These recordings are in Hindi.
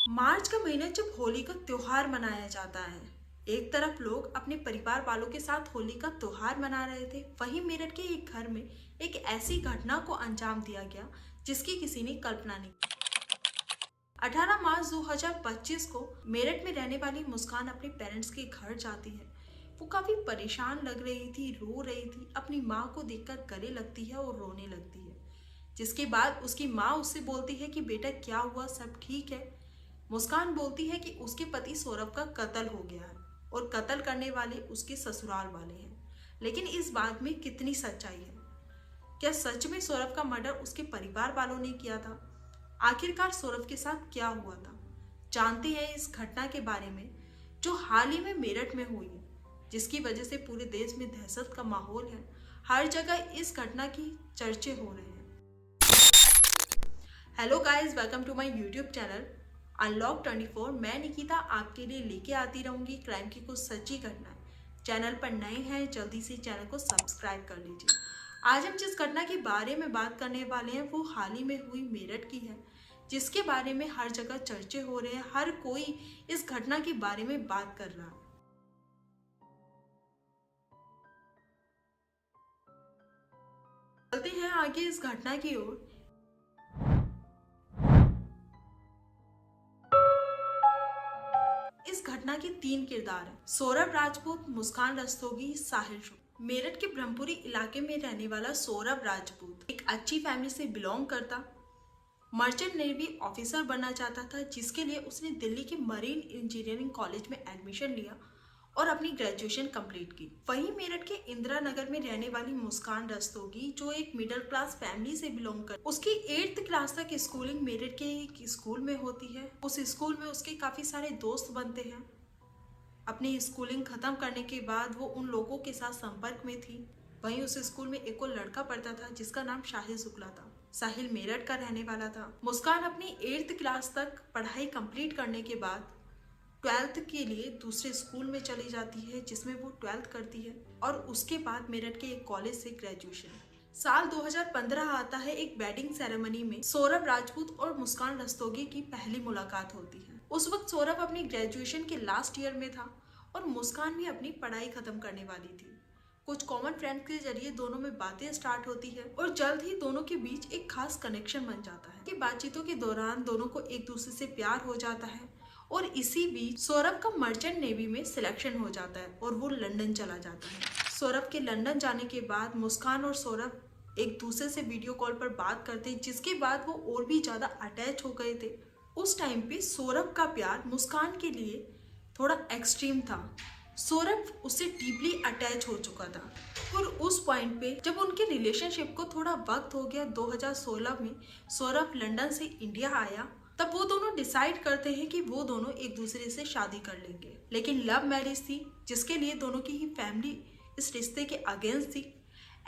मार्च का महीना जब होली का त्योहार मनाया जाता है। एक तरफ लोग अपने परिवार वालों के साथ होली का त्योहार मना रहे थे, वहीं मेरठ के एक घर में एक ऐसी घटना को अंजाम दिया गया जिसकी किसी ने कल्पना नहीं की। 18 मार्च 2025 को मेरठ में रहने वाली मुस्कान अपने पेरेंट्स के घर जाती है। वो काफी परेशान लग रही थी, रो रही थी, अपनी माँ को देखकर गले लगती है और रोने लगती है। जिसके बाद उसकी माँ उससे बोलती है कि बेटा क्या हुआ, सब ठीक है। मुस्कान बोलती है कि उसके पति सौरभ का कत्ल हो गया है और कत्ल करने वाले उसके ससुराल वाले हैं। लेकिन इस बात में कितनी सच्चाई है? क्या सच में सौरभ का मर्डर उसके परिवार वालों ने किया था? आखिरकार सौरभ के साथ क्या हुआ था? जानते हैं इस घटना के बारे में जो हाल ही में मेरठ में हुई है, जिसकी वजह से पूरे देश में दहशत का माहौल है। हर जगह इस घटना की चर्चे हो रहे हैं। Hello guys, welcome to my YouTube channel unlock 24। मैं निकिता आपके लिए लेके आती रहूंगी क्राइम की कुछ सच्ची घटनाएं। चैनल पर नए हैं, जल्दी से चैनल को सब्सक्राइब कर लीजिए। आज हम जिस घटना के बारे में बात करने वाले हैं वो हाल ही में हुई मेरठ की है, जिसके बारे में हर जगह चर्चे हो रहे हैं। हर कोई इस घटना के बारे में बात कर रहा है। चलते हैं आगे इस घटना की ओर। इस घटना के तीन किरदार हैं: सौरभ राजपूत, मुस्कान रस्तोगी, साहिल शुक्ला। मेरठ के ब्रह्मपुरी इलाके में रहने वाला सौरभ राजपूत एक अच्छी फैमिली से बिलोंग करता, मर्चेंट नेवी ऑफिसर बनना चाहता था, जिसके लिए उसने दिल्ली के मरीन इंजीनियरिंग कॉलेज में एडमिशन लिया और अपनी ग्रेजुएशन कंप्लीट की। वहीं मेरठ के इंदिरा नगर में रहने वाली मुस्कान रस्तोगी, जो एक मिडिल क्लास फैमिली से बिलोंग कर, उसकी 8th क्लास तक स्कूलिंग मेरठ के एक स्कूल में होती है। उस स्कूल में उसके काफी सारे दोस्त बनते हैं। अपनी स्कूलिंग खत्म करने के बाद वो उन लोगों के साथ संपर्क में थी। वहीं उस स्कूल में एक और लड़का पढ़ता था जिसका नाम साहिल शुक्ला था। साहिल मेरठ का रहने वाला था। मुस्कान अपनी 8th क्लास तक पढ़ाई कंप्लीट करने के बाद 12th के लिए दूसरे स्कूल में चली जाती है, जिसमें वो 12th करती है और उसके बाद मेरठ के एक कॉलेज से ग्रेजुएशन। साल 2015 आता है। एक वेडिंग सेरेमनी में सौरभ राजपूत और मुस्कान रस्तोगी की पहली मुलाकात होती है। उस वक्त सौरभ अपनी ग्रेजुएशन के लास्ट ईयर में था और मुस्कान भी अपनी पढ़ाई खत्म करने वाली थी। कुछ कॉमन फ्रेंड्स के जरिए दोनों में बातें स्टार्ट होती है और जल्द ही दोनों के बीच एक खास कनेक्शन बन जाता है। कि बातचीतों के दौरान दोनों को एक दूसरे से प्यार हो जाता है और इसी बीच सौरभ का मर्चेंट नेवी में सिलेक्शन हो जाता है और वो लंदन चला जाता है। सौरभ के लंदन जाने के बाद मुस्कान और सौरभ एक दूसरे से वीडियो कॉल पर बात करते, जिसके बाद वो और भी ज्यादा अटैच हो गए थे। उस टाइम पे सौरभ का प्यार मुस्कान के लिए थोड़ा एक्सट्रीम था। सौरभ उससे डीपली अटैच हो चुका था और उस पॉइंट पे जब उनके रिलेशनशिप को थोड़ा वक्त हो गया, 2016 में सौरभ लंदन से इंडिया आया, तब वो दोनों डिसाइड करते हैं कि वो दोनों एक दूसरे से शादी कर लेंगे। लेकिन लव मैरिज थी, जिसके लिए दोनों की ही फैमिली इस रिश्ते के अगेंस्ट थी।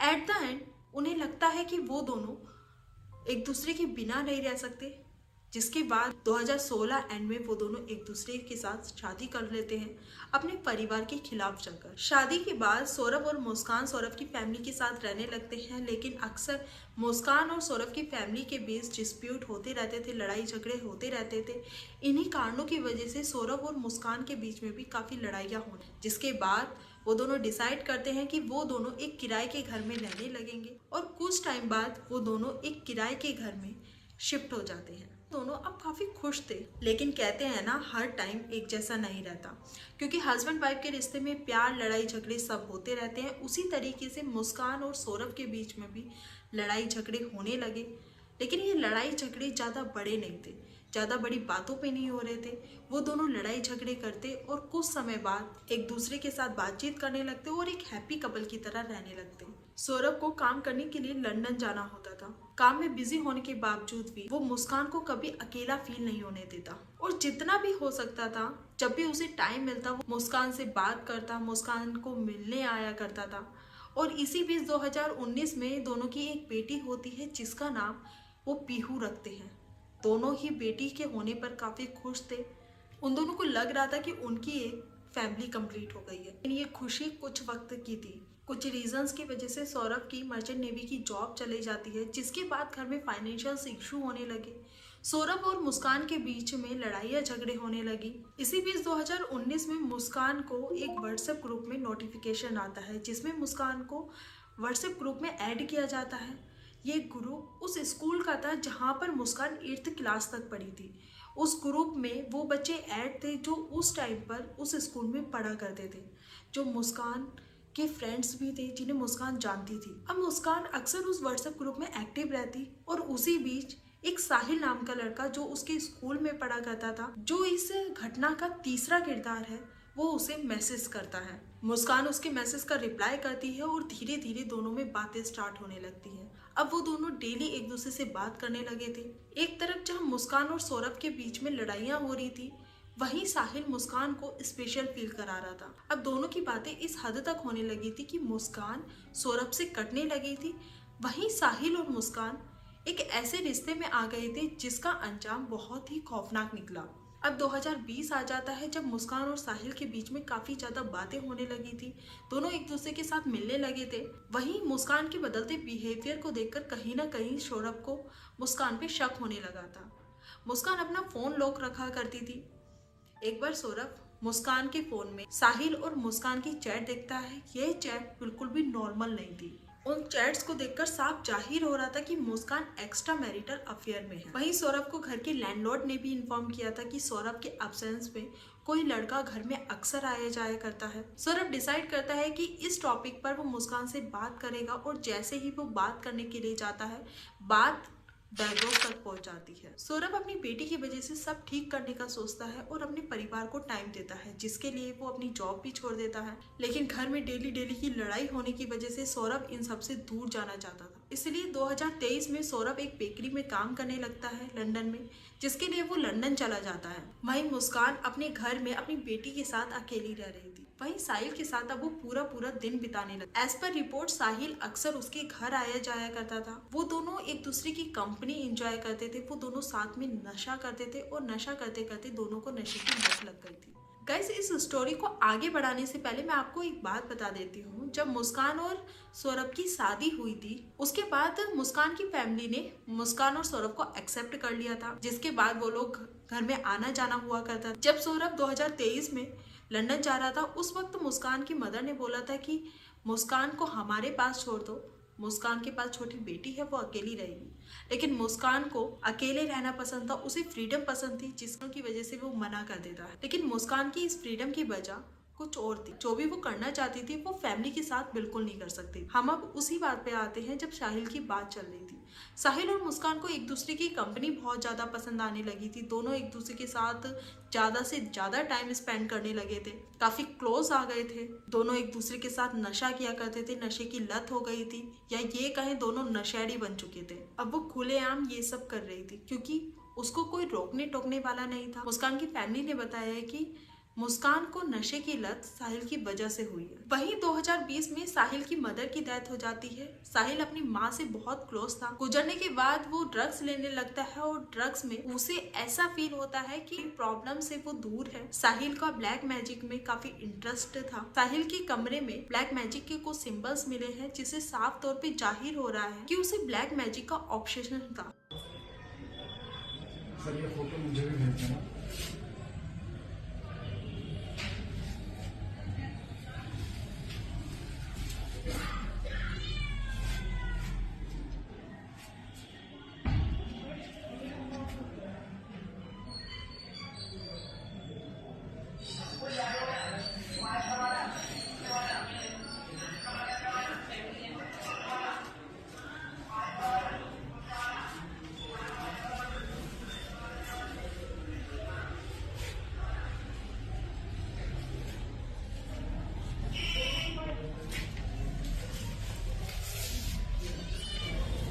एट द एंड उन्हें लगता है कि वो दोनों एक दूसरे के बिना नहीं रह सकते, जिसके बाद 2016 एंड में वो दोनों एक दूसरे के साथ शादी कर लेते हैं, अपने परिवार के खिलाफ जाकर। शादी के बाद सौरभ और मुस्कान सौरभ की फैमिली के साथ रहने लगते हैं, लेकिन अक्सर मुस्कान और सौरभ की फैमिली के बीच डिस्प्यूट होते रहते थे, लड़ाई झगड़े होते रहते थे। इन्हीं कारणों की वजह से सौरभ और मुस्कान के बीच में भी काफ़ी लड़ाइयाँ होने, जिसके बाद वो दोनों डिसाइड करते हैं कि वो दोनों एक किराए के घर में रहने लगेंगे और कुछ टाइम बाद वो दोनों एक किराए के घर में शिफ्ट हो जाते हैं। दोनों अब काफी खुश थे, लेकिन कहते हैं ना, हर टाइम एक जैसा नहीं रहता, क्योंकि हस्बैंड वाइफ के रिश्ते में प्यार, लड़ाई झगड़े सब होते रहते हैं। उसी तरीके से मुस्कान और सौरभ के बीच में भी लड़ाई झगड़े होने लगे, लेकिन ये लड़ाई झगड़े ज़्यादा बड़े नहीं थे, ज़्यादा बड़ी बातों पे नहीं हो रहे थे। वो दोनों लड़ाई झगड़े करते और कुछ समय बाद एक दूसरे के साथ बातचीत करने लगते और एक हैप्पी कपल की तरह रहने लगते। सौरभ को काम करने के लिए लंदन जाना होता था। काम में बिजी होने के बावजूद भी वो मुस्कान को कभी अकेला फील नहीं होने देता और जितना भी हो सकता था, जब भी उसे टाइम मिलता वो मुस्कान से बात करता, मुस्कान को मिलने आया करता था। और इसी बीच 2019 में दोनों की एक बेटी होती है, जिसका नाम वो पीहू रखते हैं। दोनों ही बेटी के होने पर काफी खुश थे। उन दोनों को लग रहा था कि उनकी एक फैमिली कंप्लीट हो गई है। लेकिन ये खुशी कुछ वक्त की थी। कुछ रीजंस की वजह से सौरभ की मर्चेंट नेवी की जॉब चली जाती है, जिसके बाद घर में फाइनेंशियल इशू होने लगे। सौरभ और मुस्कान के बीच में लड़ाइयाँ झगड़े होने लगी। इसी बीच 2019 में मुस्कान को एक व्हाट्सएप ग्रुप में नोटिफिकेशन आता है जिसमें मुस्कान को व्हाट्सएप ग्रुप में ऐड किया जाता है। ये ग्रुप उस स्कूल का था जहाँ पर मुस्कान 8th क्लास तक पढ़ी थी। उस ग्रुप में वो बच्चे ऐड थे जो उस टाइम पर उस स्कूल में पढ़ा करते थे, जो मुस्कान के फ्रेंड्स भी थे, जिन्हें मुस्कान जानती थी। अब मुस्कान अक्सर उस व्हाट्सएप ग्रुप में एक्टिव रहती और उसी बीच एक साहिल नाम का लड़का जो उसके स्कूल में पढ़ा करता था, जो इस घटना का तीसरा किरदार है, वो उसे मैसेज करता है। मुस्कान उसके मैसेज का रिप्लाई करती है और धीरे धीरे दोनों में बातें स्टार्ट होने लगती हैं। अब वो दोनों डेली एक दूसरे से बात करने लगे थे। एक तरफ जहाँ मुस्कान और सौरभ के बीच में लड़ाइयाँ हो रही थी, वहीं साहिल मुस्कान को स्पेशल फील करा रहा था। अब दोनों की बातें इस हद तक होने लगी थी कि मुस्कान सौरभ से कटने लगी थी। वहीं साहिल और मुस्कान एक ऐसे रिश्ते में आ गए थे जिसका अंजाम बहुत ही खौफनाक निकला। अब 2020 आ जाता है जब मुस्कान और साहिल के बीच में काफ़ी ज़्यादा बातें होने लगी थी। दोनों एक दूसरे के साथ मिलने लगे थे। वहीं मुस्कान के बदलते बिहेवियर को देखकर कहीं ना कहीं सौरभ को मुस्कान पे शक होने लगा था। मुस्कान अपना फ़ोन लॉक रखा करती थी। एक बार सौरभ मुस्कान के फ़ोन में साहिल और मुस्कान की चैट देखता है। यह चैट बिल्कुल भी नॉर्मल नहीं थी। उन चैट्स को देखकर साफ जाहिर हो रहा था कि मुस्कान एक्स्ट्रा मैरिटल अफेयर में है। वहीं सौरभ को घर के लैंडलॉर्ड ने भी इन्फॉर्म किया था कि सौरभ के एब्सेंस में कोई लड़का घर में अक्सर आया जाया करता है। सौरभ डिसाइड करता है कि इस टॉपिक पर वो मुस्कान से बात करेगा और जैसे ही वो बात करने के लिए जाता है, बात डायवोर्स तक पहुंच जाती है। सौरभ अपनी बेटी की वजह से सब ठीक करने का सोचता है और अपने परिवार को टाइम देता है, जिसके लिए वो अपनी जॉब भी छोड़ देता है। लेकिन घर में डेली डेली की लड़ाई होने की वजह से सौरभ इन सब से दूर जाना चाहता था। इसलिए 2023 में सौरभ एक बेकरी में काम करने लगता है लंदन में, जिसके लिए वो लंदन चला जाता है। वहीं मुस्कान अपने घर में अपनी बेटी के साथ अकेली रह रही थी। वहीं साहिल के साथ अब वो पूरा पूरा दिन बिताने लगा। एज पर रिपोर्ट साहिल अक्सर उसके घर आया जाया करता था। वो दोनों एक दूसरे की कंपनी एंजॉय करते थे। वो दोनों साथ में नशा करते थे और नशा करते करते दोनों को नशे की लत लग गई थी। गाइस, इस स्टोरी को आगे बढ़ाने से पहले मैं आपको एक बात बता देती हूँ। जब मुस्कान और सौरभ की शादी हुई थी, उसके बाद मुस्कान की फैमिली ने मुस्कान और सौरभ को एक्सेप्ट कर लिया था, जिसके बाद वो लोग घर में आना जाना हुआ करता। जब सौरभ 2023 में लंदन जा रहा था, उस वक्त मुस्कान की मदर ने बोला था कि मुस्कान को हमारे पास छोड़ दो, मुस्कान के पास छोटी बेटी है, वो अकेली रहेगी। लेकिन मुस्कान को अकेले रहना पसंद था, उसे फ्रीडम पसंद थी, जिसकी वजह से वो मना कर देता है। लेकिन मुस्कान की इस फ्रीडम की वजह कुछ और थी। जो भी वो करना चाहती थी वो फैमिली के साथ बिल्कुल नहीं कर सकती। हम अब उसी बात पे आते हैं जब साहिल की बात चल रही थी। साहिल और मुस्कान को एक दूसरे की कंपनी बहुत ज़्यादा पसंद आने लगी थी। दोनों एक दूसरे के साथ ज़्यादा से ज़्यादा टाइम स्पेंड करने लगे थे, काफ़ी क्लोज आ गए थे। दोनों एक दूसरे के साथ नशा किया करते थे, नशे की लत हो गई थी, या ये कहें दोनों नशेड़ी बन चुके थे। अब वो खुलेआम ये सब कर रही थी क्योंकि उसको कोई रोकने टोकने वाला नहीं था। मुस्कान की फैमिली ने बताया है कि मुस्कान को नशे की लत साहिल की वजह से हुई है। वहीं 2020 में साहिल की मदर की डेथ हो जाती है। साहिल अपनी माँ से बहुत क्लोज था। गुजरने के बाद वो ड्रग्स लेने लगता है और ड्रग्स में उसे ऐसा फील होता है कि प्रॉब्लम से वो दूर है। साहिल का ब्लैक मैजिक में काफी इंटरेस्ट था। साहिल के कमरे में ब्लैक मैजिक के कुछ सिंबल्स मिले हैं, जिससे साफ तौर पे जाहिर हो रहा है कि उसे ब्लैक मैजिक का ऑब्सेशन था। सर, ये फोटो मुझे भी भेज देना।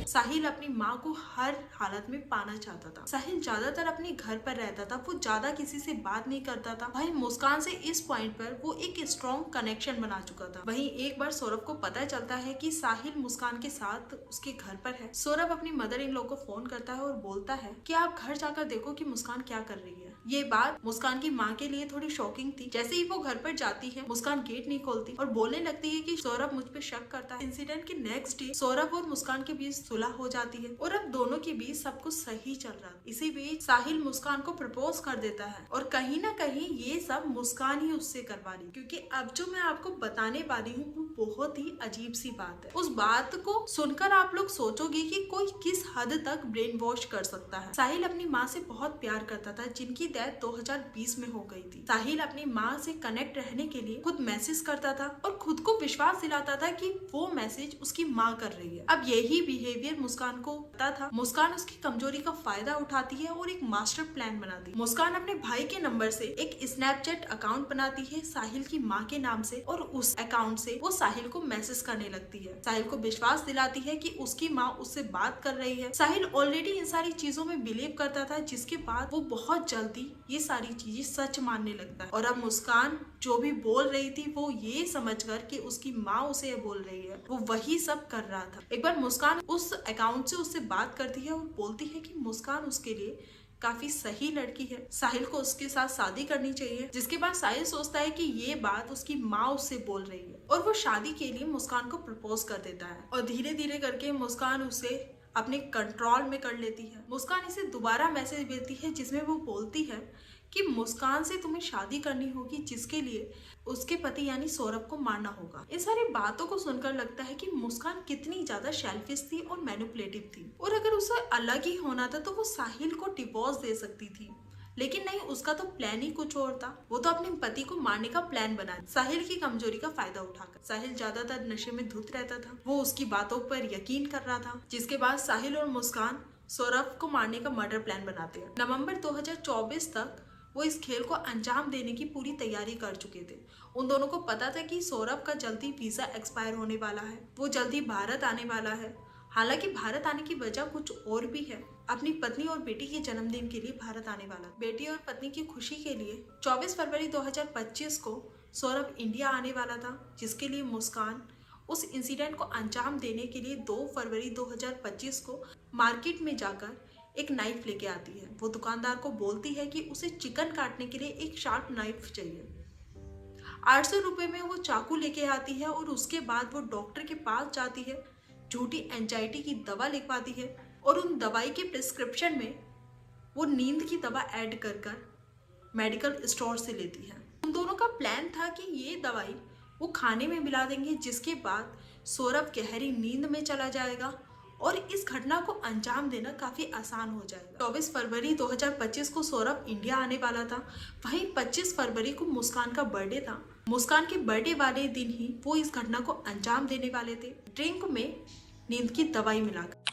साहिल अपनी माँ को हर हालत में पाना चाहता था। साहिल ज्यादातर अपने घर पर रहता था, वो ज्यादा किसी से बात नहीं करता था। वहीं मुस्कान से इस पॉइंट पर वो एक स्ट्रॉन्ग कनेक्शन बना चुका था। वहीं एक बार सौरभ को पता चलता है कि साहिल मुस्कान के साथ उसके घर पर है। सौरभ अपनी मदर इन लोग को फोन करता है और बोलता है कि आप घर जाकर देखो कि मुस्कान क्या कर रही है। ये बात मुस्कान की माँ के लिए थोड़ी शॉकिंग थी। जैसे ही वो घर पर जाती है, मुस्कान गेट नहीं खोलती और बोलने लगती है कि सौरभ मुझ पर शक करता है। इंसिडेंट के नेक्स्ट डे सौरभ और मुस्कान के बीच सुलह सुलह हो जाती है और अब दोनों के बीच सब कुछ सही चल रहा है। इसी बीच साहिल मुस्कान को प्रपोज कर देता है और कहीं ना कहीं ये सब मुस्कान ही उससे करवा रही, क्योंकि अब जो मैं आपको बताने वाली हूँ वो बहुत ही अजीब सी बात है। उस बात को सुनकर आप लोग सोचोगे कि कोई किस हद तक ब्रेन वॉश कर सकता है। साहिल अपनी माँ से बहुत प्यार करता था, जिनकी डेथ 2020 में हो गई थी। साहिल अपनी माँ से कनेक्ट रहने के लिए खुद मैसेज करता था और खुद को विश्वास दिलाता था कि वो मैसेज उसकी माँ कर रही है। अब यही बिहेवियर मुस्कान को पता था। मुस्कान उसकी कमजोरी का फायदा उठाती है और एक मास्टर प्लान बनाती है। मुस्कान अपने भाई के नंबर से एक स्नैपचैट अकाउंट बनाती है साहिल की माँ के नाम से और उस अकाउंट से वो साहिल को मैसेज करने लगती है। साहिल को विश्वास दिलाती है कि उसकी माँ उससे बात कर रही है। साहिल ऑलरेडी इन सारी चीजों में बिलीव करता था, जिसके बाद वो बहुत जल्दी ये सारी चीजें सच मानने लगता है। और अब मुस्कान जो भी बोल रही थी वो ये समझकर कि उसकी माँ उसे बोल रही है, वो वही सब कर रहा था। एक बार मुस्कान उस अकाउंट से उससे बात करती है और बोलती है कि मुस्कान उसके लिए काफी सही लड़की है, साहिल को उसके साथ शादी करनी चाहिए। जिसके बाद साहिल सोचता है कि ये बात उसकी माँ उससे बोल रही है और वो शादी के लिए मुस्कान को प्रपोज कर देता है और धीरे धीरे करके मुस्कान उसे अपने कंट्रोल में कर लेती है। मुस्कान इसे दोबारा मैसेज भेजती है जिसमें वो बोलती है कि मुस्कान से तुम्हें शादी करनी होगी, जिसके लिए उसके पति यानी सौरभ को मारना होगा। इन सारी बातों को सुनकर लगता है कि मुस्कान कितनी ज्यादा सेल्फिश थी और मैनिपुलेटिव थी, और अगर उसे अलग ही होना था तो वो साहिल को डिवोर्स दे सकती थी। लेकिन नहीं, उसका तो प्लान ही कुछ और था। वो तो अपने पति को मारने का प्लान बना साहिल की कमजोरी का फायदा उठाकर। साहिल ज्यादातर नशे में धुत रहता था, वो उसकी बातों पर यकीन कर रहा था। जिसके बाद साहिल और मुस्कान सौरभ को मारने का मर्डर प्लान बनाते हैं। नवंबर 2024 तक वो इस खेल को अंजाम देने की पूरी तैयारी कर चुके थे। उन दोनों को पता था कि सौरभ का जल्दी वीजा एक्सपायर होने वाला है, वो जल्दी भारत आने वाला है। हालांकि भारत आने की वजह कुछ और भी है। अपनी पत्नी और बेटी के जन्मदिन के लिए भारत आने वाला। बेटी और पत्नी की खुशी के लिए 24 फरवरी 2025 को सौरभ इंडिया आने वाला था, जिसके लिए मुस्कान उस इंसिडेंट को अंजाम देने के लिए 2 फरवरी 2025 को मार्केट में जाकर एक नाइफ लेके आती है। वो दुकानदार को बोलती है कि उसे चिकन काटने के लिए एक शार्प नाइफ चाहिए। 800 रुपए में वो चाकू लेके आती है और उसके बाद वो डॉक्टर के पास जाती है, झूठी एंजाइटी की दवा लिखवाती है और उन दवाई के प्रिस्क्रिप्शन में वो नींद की दवा ऐड कर मेडिकल स्टोर से लेती है। उन दोनों का प्लान था कि ये दवाई वो खाने में मिला देंगे, जिसके बाद सौरभ गहरी नींद में चला जाएगा और इस घटना को अंजाम देना काफी आसान हो जाएगा। 24 फरवरी 2025 को सौरभ इंडिया आने वाला था। वहीं 25 फरवरी को मुस्कान का बर्थडे था। मुस्कान के बर्थडे वाले दिन ही वो इस घटना को अंजाम देने वाले थे, ड्रिंक में नींद की दवाई मिलाकर।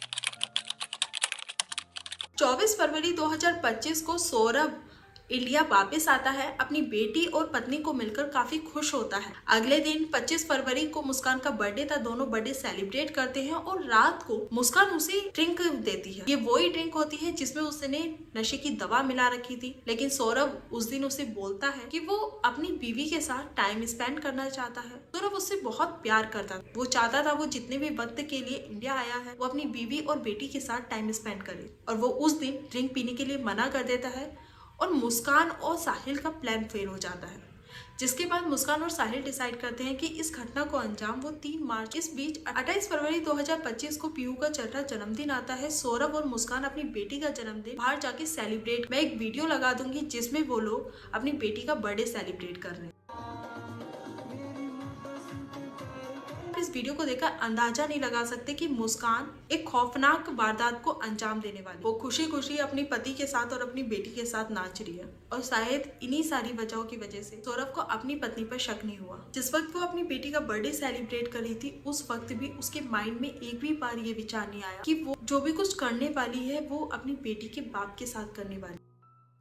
24 फरवरी 2025 को सौरभ इंडिया वापस आता है, अपनी बेटी और पत्नी को मिलकर काफी खुश होता है। अगले दिन 25 फरवरी को मुस्कान का बर्थडे था। दोनों बर्थडे सेलिब्रेट करते हैं और रात को मुस्कान उसे ड्रिंक देती है। ये वही ड्रिंक होती है जिसमें उसने नशे की दवा मिला रखी थी। लेकिन सौरभ उस दिन उसे बोलता है कि वो अपनी बीवी के साथ टाइम स्पेंड करना चाहता है। सौरभ उससे बहुत प्यार करता था। वो चाहता था वो जितने भी वक्त के लिए इंडिया आया है वो अपनी बीवी और बेटी के साथ टाइम स्पेंड करे, और वो उस दिन ड्रिंक पीने के लिए मना कर देता है और मुस्कान और साहिल का प्लान फेल हो जाता है। जिसके बाद मुस्कान और साहिल डिसाइड करते हैं कि इस घटना को अंजाम वो 3 मार्च। इस बीच 28 फरवरी 2025 को पीहू का चौथा जन्मदिन आता है। सौरभ और मुस्कान अपनी बेटी का जन्मदिन बाहर जाके सेलिब्रेट। मैं एक वीडियो लगा दूंगी जिसमें वो लोग अपनी बेटी का बर्थडे सेलिब्रेट कर रहे हैं। इस वीडियो को देखकर अंदाजा नहीं लगा सकते कि मुस्कान एक खौफनाक वारदात को अंजाम देने वाली। वो खुशी खुशी अपने पति के साथ और अपनी बेटी के साथ नाच रही है, और शायद इन्हीं सारी वजहों की वजह से सौरभ को अपनी पत्नी पर शक नहीं हुआ। जिस वक्त वो अपनी बेटी का बर्थडे सेलिब्रेट कर रही थी, उस वक्त भी उसके माइंड में एक भी बार ये विचार नहीं आया कि वो जो भी कुछ करने वाली है वो अपनी बेटी के बाप के साथ करने वाली।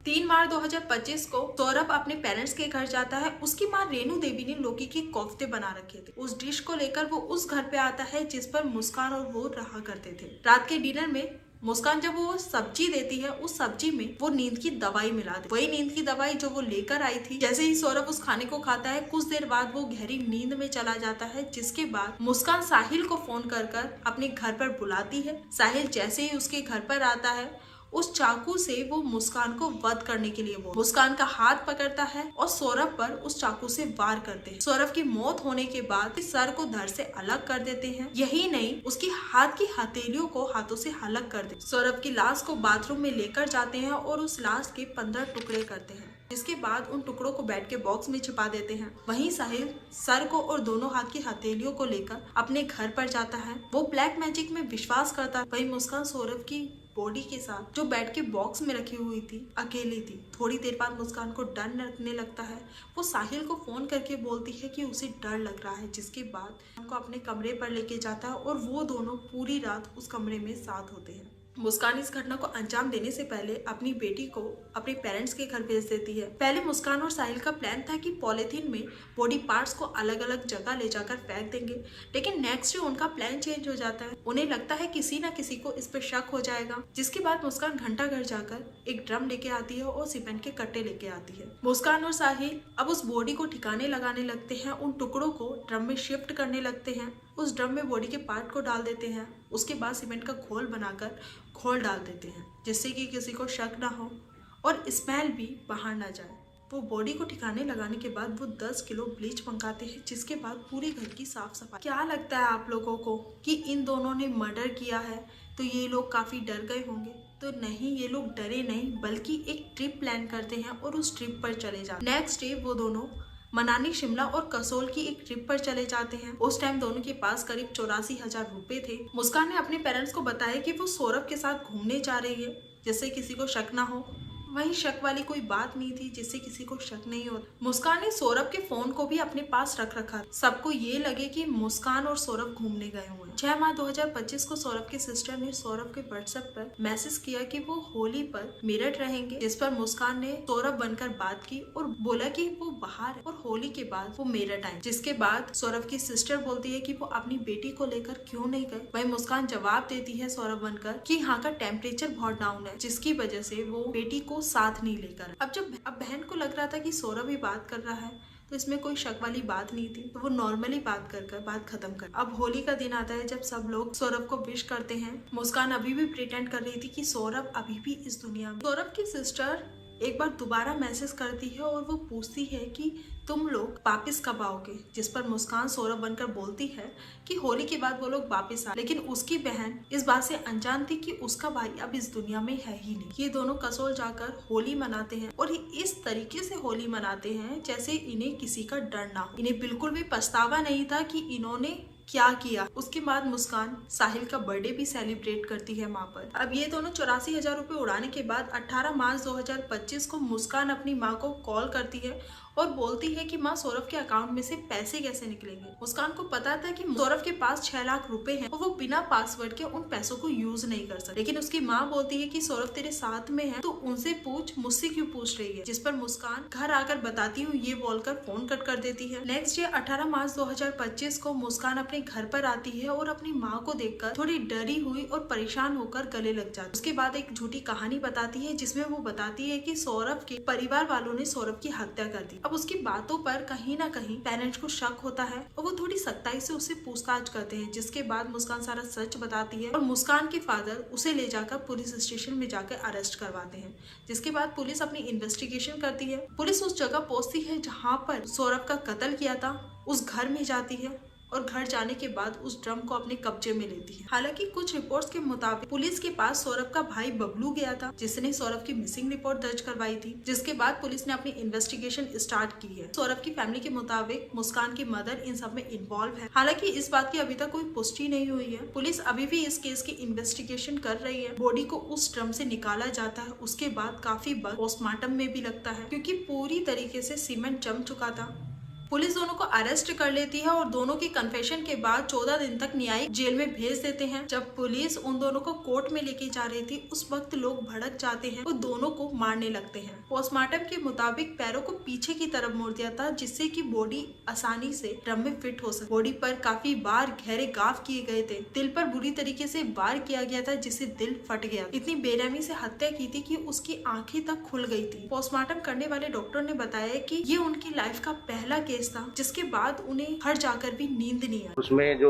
3 मार्च 2025 को सौरभ अपने पेरेंट्स के घर जाता है। उसकी माँ रेणु देवी ने लौकी के कोफ्ते बना रखे थे। उस डिश को लेकर वो उस घर पे आता है जिस पर मुस्कान और वो रहा करते थे। रात के डिनर में मुस्कान जब वो सब्जी देती है, उस सब्जी में वो नींद की दवाई मिला दे। वही नींद की दवाई जो वो लेकर आई थी। जैसे ही सौरभ उस खाने को खाता है, कुछ देर बाद वो गहरी नींद में चला जाता है। जिसके बाद मुस्कान साहिल को फोन कर अपने घर पर बुलाती है। साहिल जैसे ही उसके घर पर आता है, उस चाकू से वो मुस्कान को वध करने के लिए मुस्कान का हाथ पकड़ता है और सौरभ पर उस चाकू से वार करते हैं। सौरभ की मौत होने के बाद सर को धड़ से अलग कर देते हैं। यही नहीं, उसकी हाथ की हथेलियों को हाथों से अलग कर देते। सौरभ की लाश को बाथरूम में लेकर जाते हैं और उस लाश के 15 टुकड़े करते हैं, जिसके बाद उन टुकड़ों को बेड के बॉक्स में छिपा देते हैं। वहीं साहिल सर को और दोनों हाथ की हथेलियों को लेकर अपने घर पर जाता है। वो ब्लैक मैजिक में विश्वास करता है। वहीं मुस्कान सौरभ की बॉडी के साथ जो बेड के बॉक्स में रखी हुई थी अकेली थी। थोड़ी देर बाद मुस्कान को डर लगने लगता है। वो साहिल को फोन करके बोलती है कि उसे डर लग रहा है, जिसके बाद उनको अपने कमरे पर लेके जाता है और वो दोनों पूरी रात उस कमरे में साथ होते हैं। मुस्कान इस घटना को अंजाम देने से पहले अपनी बेटी को अपने पेरेंट्स के घर भेज देती है। पहले मुस्कान और साहिल का प्लान था कि पॉलीथीन में बॉडी पार्ट्स को अलग अलग जगह ले जाकर फेंक देंगे, लेकिन नेक्स्ट डे उनका प्लान चेंज हो जाता है। उन्हें लगता है किसी न किसी को इस पर शक हो जाएगा, जिसके बाद मुस्कान घंटा घर जाकर एक ड्रम लेके आती है और सीमेंट के कट्टे लेके आती है। मुस्कान और साहिल अब उस बॉडी को ठिकाने लगाने लगते हैं। उन टुकड़ों को ड्रम में शिफ्ट करने लगते हैं। उस ड्रम में बॉडी के पार्ट को डाल देते हैं। उसके बाद सीमेंट का घोल बनाकर घोल डाल देते हैं, जिससे कि किसी को शक ना हो और स्मेल भी बाहर ना जाए। वो बॉडी को ठिकाने लगाने के बाद वो 10 किलो ब्लीच मंगाते हैं, जिसके बाद पूरे घर की साफ सफाई। क्या लगता है आप लोगों को कि इन दोनों ने मर्डर किया है तो ये लोग काफी डर गए होंगे? तो नहीं, ये लोग डरे नहीं, बल्कि एक ट्रिप प्लान करते हैं और उस ट्रिप पर चले जाते। नेक्स्ट डे वो दोनों मनाली, शिमला और कसोल की एक ट्रिप पर चले जाते हैं। उस टाइम दोनों के पास करीब 84,000 रुपए थे। मुस्कान ने अपने पेरेंट्स को बताया कि वो सौरभ के साथ घूमने जा रही है, जिससे किसी को शक ना हो। वहीं शक वाली कोई बात नहीं थी, जिससे किसी को शक नहीं होता। मुस्कान ने सौरभ के फोन को भी अपने पास रख रखा। सबको ये लगे कि मुस्कान और सौरभ घूमने गए हुए हैं। 6 मार्च 2025 को सौरभ की सिस्टर ने सौरभ के व्हाट्सएप पर मैसेज किया कि वो होली पर मेरठ रहेंगे, जिस पर मुस्कान ने सौरभ बनकर बात की और बोला कि वो बाहर है और होली के बाद वो मेरठ आए। जिसके बाद सौरभ की सिस्टर बोलती है कि वो अपनी बेटी को लेकर क्यों नहीं गए। वही मुस्कान जवाब देती है सौरभ बनकर कि यहाँ का टेम्परेचर बहुत डाउन है, जिसकी वजह से वो बेटी को साथ नहीं लेकर। अब बहन को लग रहा था कि सौरभ ही बात कर रहा है, तो इसमें कोई शक वाली बात नहीं थी, तो वो नॉर्मली बात कर बात खत्म कर। अब होली का दिन आता है जब सब लोग सौरभ को विश करते हैं। मुस्कान अभी भी प्रिटेंड कर रही थी कि सौरभ अभी भी इस दुनिया में। सौरभ की सिस्टर एक बार दोबारा मैसेज करती है और वो पूछती है कि तुम लोग वापिस कब आओगे, जिस पर मुस्कान सौरभ बनकर बोलती है कि होली के बाद वो लोग वापिस आए। लेकिन उसकी बहन इस बात से अनजान थी कि उसका भाई अब इस दुनिया में है ही नहीं। ये दोनों कसोल जाकर होली मनाते हैं और इस तरीके से होली मनाते हैं जैसे इन्हें किसी का डर ना हो। इन्हें बिल्कुल भी पछतावा नहीं था कि इन्होंने क्या किया। उसके बाद मुस्कान साहिल का बर्थडे भी सेलिब्रेट करती है माँ पर। अब ये दोनों 84,000 रुपए उड़ाने के बाद 18 मार्च 2025 को मुस्कान अपनी माँ को कॉल करती है और बोलती है कि माँ, सौरभ के अकाउंट में से पैसे कैसे निकलेंगे। मुस्कान को पता था कि सौरभ के पास 6 लाख रुपए हैं और वो बिना पासवर्ड के उन पैसों को यूज नहीं कर सकते। लेकिन उसकी माँ बोलती है कि सौरभ तेरे साथ में है तो उनसे पूछ, मुझसे क्यों पूछ रही है। जिस पर मुस्कान घर आकर बताती हूँ ये बोलकर फोन कट कर देती है। नेक्स्ट डे 18 मार्च 2025 को मुस्कान अपने घर पर आती है और अपनी माँ को देखकर थोड़ी डरी हुई और परेशान होकर गले लग जाती है। उसके बाद एक झूठी कहानी बताती है, जिसमें वो बताती है कि सौरभ के परिवार वालों ने सौरभ की हत्या कर दी। अब उसकी बातों पर कहीं ना कहीं पेरेंट्स को शक होता है और वो थोड़ी सख्ताई से उससे पूछताछ करते हैं, जिसके बाद मुस्कान सारा सच बताती है और मुस्कान के फादर उसे ले जाकर पुलिस स्टेशन में जाकर अरेस्ट करवाते हैं। जिसके बाद पुलिस अपनी इन्वेस्टिगेशन करती है। पुलिस उस जगह पहुंचती है जहाँ पर सौरभ का कत्ल किया था, उस घर में जाती है और घर जाने के बाद उस ड्रम को अपने कब्जे में लेती है। हालांकि कुछ रिपोर्ट्स के मुताबिक पुलिस के पास सौरभ का भाई बबलू गया था, जिसने सौरभ की मिसिंग रिपोर्ट दर्ज करवाई थी। जिसके बाद पुलिस ने अपनी इन्वेस्टिगेशन स्टार्ट की है। सौरभ की फैमिली के मुताबिक मुस्कान की मदर इन सब में इन्वॉल्व है। हालांकि इस बात की अभी तक कोई पुष्टि नहीं हुई है। पुलिस अभी भी इस केस की इन्वेस्टिगेशन कर रही है। बॉडी को उस ड्रम से निकाला जाता है। उसके बाद काफी वक्त पोस्टमार्टम में भी लगता है, क्योंकि पूरी तरीके से सीमेंट जम चुका था। पुलिस दोनों को अरेस्ट कर लेती है और दोनों की कन्फेशन के बाद 14 दिन तक न्यायिक जेल में भेज देते हैं। जब पुलिस उन दोनों को कोर्ट में लेके जा रही थी, उस वक्त लोग भड़क जाते हैं और दोनों को मारने लगते हैं। पोस्टमार्टम के मुताबिक पैरों को पीछे की तरफ मोड़ दिया था, जिससे कि बॉडी आसानी से ड्रम में फिट हो सके। बॉडी पर काफी बार गहरे घाव किए गए थे। दिल पर बुरी तरीके से वार किया गया था, जिससे दिल फट गया। इतनी बेरहमी से हत्या की थी कि उसकी आंखें तक खुल गई थी। पोस्टमार्टम करने वाले डॉक्टर ने बताया कि ये उनकी लाइफ का पहला केस था, जिसके बाद उन्हें घर जाकर भी नींद नहीं आई। उसमें जो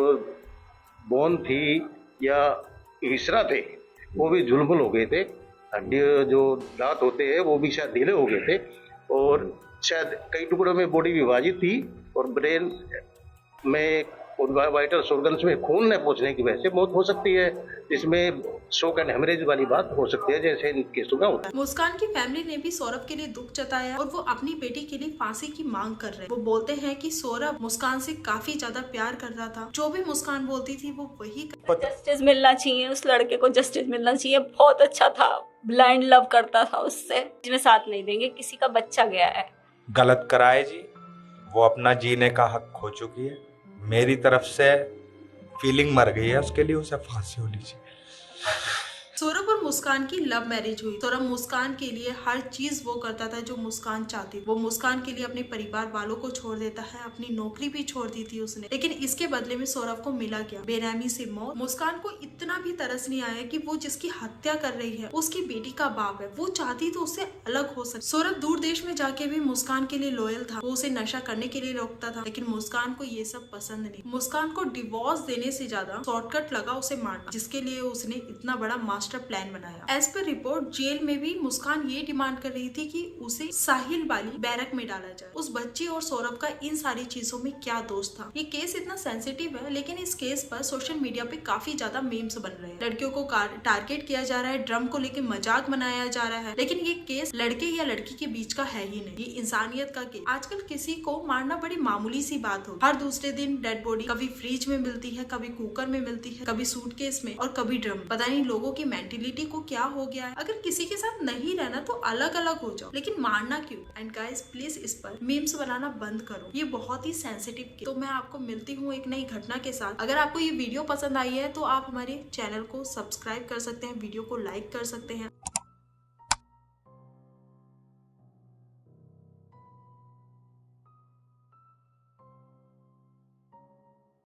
बोन थी या हिस्सा थे वो भी झुलमुल हो गए थे हड्डी जो दांत होते हैं वो भी शायद ढीले हो गए थे और शायद कई टुकड़ों में बॉडी विभाजित थी और ब्रेन में वाइटल ऑर्गन्स में खून न पहुंचने की वजह से मौत हो सकती है, जिसमें शॉक एंड हेमरेज वाली बात हो सकती है, जैसे इन केसों का होता है। मुस्कान की फैमिली ने भी सौरभ के लिए दुख जताया और वो अपनी बेटी के लिए फांसी की मांग कर रहे हैं। वो बोलते हैं कि सौरभ मुस्कान से काफी ज्यादा प्यार करता था, जो भी मुस्कान बोलती थी वो वही जस्टिस मिलना चाहिए, उस लड़के को जस्टिस मिलना चाहिए। बहुत अच्छा था, ब्लाइंड लव करता था उससे। इसमें साथ नहीं देंगे, किसी का बच्चा गया है। गलत कराए जी, वो अपना जीने का हक खो चुकी है। मेरी तरफ से फीलिंग मर गई है, उसके लिए उसे फांसी होनी चाहिए। सौरभ और मुस्कान की लव मैरिज हुई। सौरभ मुस्कान के लिए हर चीज वो करता था जो मुस्कान चाहती। वो मुस्कान के लिए अपने परिवार वालों को छोड़ देता है, अपनी नौकरी भी छोड़ दी थी उसने, लेकिन इसके बदले में सौरभ को मिला क्या? बेरहमी से मौत। मुस्कान को इतना भी तरस नहीं आया कि वो जिसकी हत्या कर रही है उसकी बेटी का बाप है। वो चाहती तो उससे अलग हो सकती। सौरभ दूर देश में जाके भी मुस्कान के लिए लॉयल था। वो उसे नशा करने के लिए रोकता था, लेकिन मुस्कान को ये सब पसंद नहीं। मुस्कान को डिवोर्स देने से ज्यादा शॉर्टकट लगा उसे मारना, जिसके लिए उसने इतना बड़ा मास्टर प्लान बनाया। एज पर रिपोर्ट जेल में भी मुस्कान ये डिमांड कर रही थी कि उसे साहिल वाली बैरक में डाला जाए। उस बच्ची और सौरभ का इन सारी चीजों में क्या दोष था? ये केस इतना सेंसिटिव है, लेकिन इस केस पर सोशल मीडिया पे काफी ज्यादा मीम्स बन रहे हैं। लड़कियों को टारगेट किया जा रहा है, ड्रम को लेकर मजाक बनाया जा रहा है, लेकिन ये केस लड़के या लड़की के बीच का है ही नहीं। ये इंसानियत का केस। आजकल किसी को मारना बड़ी मामूली सी बात हो। हर दूसरे दिन डेड बॉडी कभी फ्रिज में मिलती है, कभी कुकर में मिलती है, कभी सूटकेस में और कभी ड्रम। पता नहीं लोगों की मेंटेलिटी को क्या हो गया है। अगर किसी के साथ नहीं रहना तो अलग अलग हो जाओ, लेकिन मारना क्यों? एंड गाइस प्लीज इस पर मीम्स बनाना बंद करो, ये बहुत ही सेंसिटिव केस। तो मैं आपको मिलती हूँ एक नई घटना के साथ। अगर आपको ये वीडियो पसंद आई है तो आप हमारे चैनल को सब्सक्राइब कर सकते हैं, वीडियो को लाइक कर सकते हैं।